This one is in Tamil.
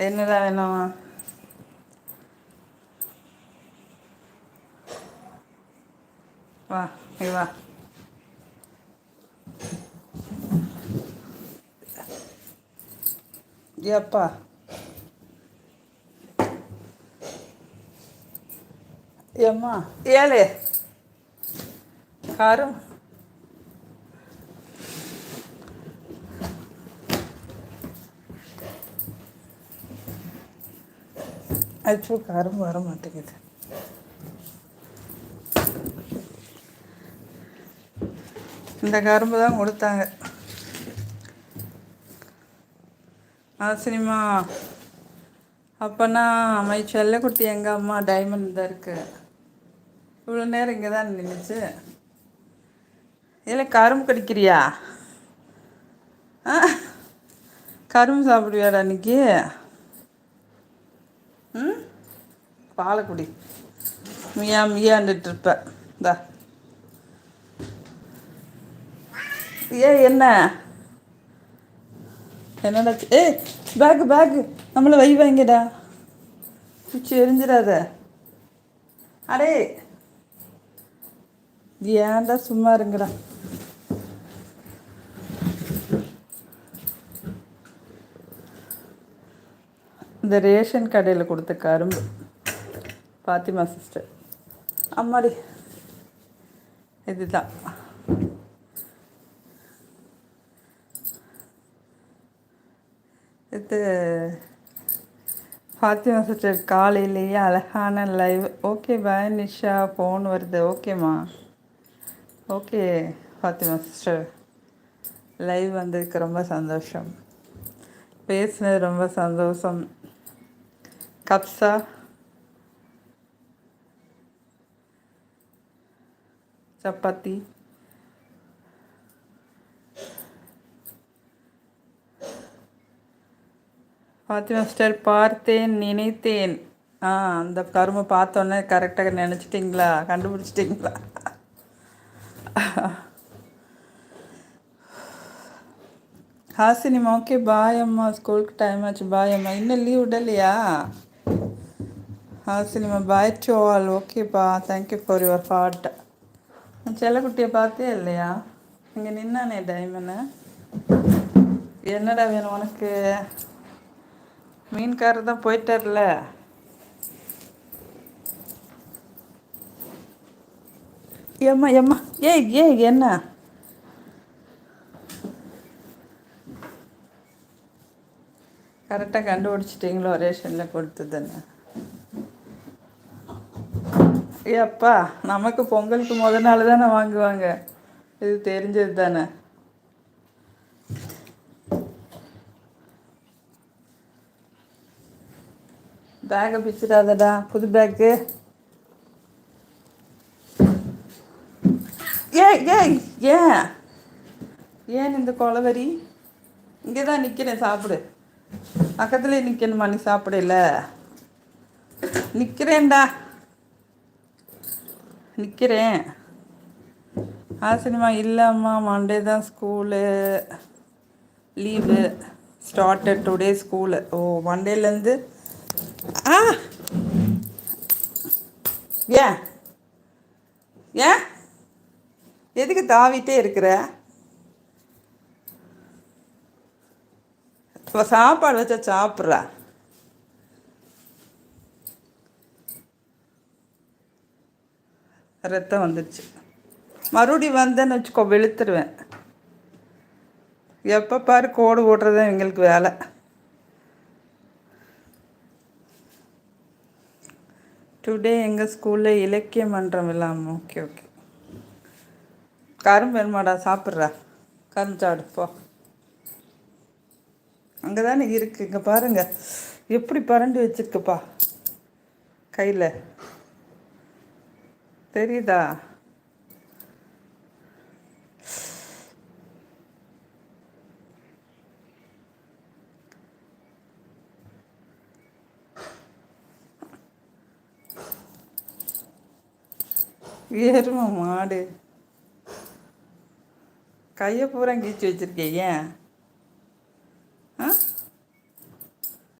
என்னடா வேணும்? வா, நீ வா. ஏப்பா, ஏம்மா, ஏழு காரும் அச்சோ, காரும் வர மாட்டேங்குது. இந்த கரும்பு தான் கொடுத்தாங்க. சினிமா அப்போனா மை செல்லக்குட்டி எங்கள் அம்மா டைமண்ட் தான் இருக்கு. இவ்வளோ நேரம் இங்கே தான் நின்றுச்சு. இல்லை கரும்பு கடிக்கிறியா? ஆ, கரும்பு சாப்பிடுவியாடா இன்னைக்கு? ம், பாலக்குடி மியா மியாண்டுட்டு இருப்ப. இந்தா, என்ன என்னடா? ஏய், பேக்கு நம்மளை வை வாங்கிடா. குச்சி எரிஞ்சிடாத. அடே, ஏன்டா சும்மா இருங்கடா. இந்த ரேஷன் கடையில் கொடுத்த கரும்பு. பாத்திமா சிஸ்டர், அம்மாடி, இதுதான். இது ஃபாத்திமா சிஸ்டர் காலையிலேயே அழகான live. Okay bye Nisha, phone வருது. ஓகேம்மா, ஓகே ஃபாத்திமா சிஸ்டர், லைவ் வந்ததுக்கு ரொம்ப சந்தோஷம். பேசுனது ரொம்ப சந்தோஷம். கப்ஸா சப்பாத்தி ஃபாத்திமா சிஸ்டர், பார்த்தேன் நினைத்தேன். அந்த கரும்பை பார்த்தோன்னே கரெக்டாக நினச்சிட்டிங்களா? கண்டுபிடிச்சிட்டிங்களா? ஹாசினிமா, ஓகே பாய் அம்மா, ஸ்கூலுக்கு டைம் ஆச்சு. பாய் அம்மா, இன்னும் லீவ் விடலையா? ஹாசினிமா, பாய் டு ஆல். ஓகேப்பா, தேங்க்யூ ஃபார் யுவர் ஹார்ட். செல்லக்குட்டியை பார்த்தே இல்லையா? இங்கே நின்னானே டைமன்னு. என்னடா வேணும் உனக்கு? மீன்காரர் தான் போயிட்டார்ல. ஏம்மா ஏய் என்ன? கரெக்டாக கண்டுபிடிச்சிட்டிங்களோ? ரேஷனில் கொடுத்ததுன்னு. ஏப்பா, நமக்கு பொங்கலுக்கு முத நாள் தானே வாங்குவாங்க. இது தெரிஞ்சது தானே. பேக்கை பிச்சுடாதடா, புது பேக்கு. ஏன் இந்த கொலவரி? இங்கே தான் நிற்கிறேன், சாப்பிடு. பக்கத்துலேயே நிற்கணுமா? நீ சாப்பிடல? நிற்கிறேன். சினிமா இல்லைம்மா, மண்டே தான் school leave. Started today school. ஓ, மண்டேலேருந்து. ஏன் எதுக்கு தாவிட்டே இருக்கிற? சாப்பாடு வச்சா சாப்பிட்றா. ரத்தம் வந்துடுச்சு. மறுபடியும் வந்தேன்னு வச்சுக்கோ, வெளுத்துருவேன். எப்போ பாரு கோடு ஓட்டுறது எங்களுக்கு வேலை. டுடே எங்கள் ஸ்கூலில் இலக்கிய மன்றம் இல்லாமல். ஓகே. கரும்பு வேணுமாடா? சாப்பிட்றா, கரும்பு சாப்பிடு போ. அங்கே தானே இருக்குது. இங்கே பாருங்க எப்படி பரண்டி வச்சுருக்குப்பா கையில், தெரியுதா? எருமை மாடு கையை பூரா கீச்சு வச்சுருக்கேன். ஏன்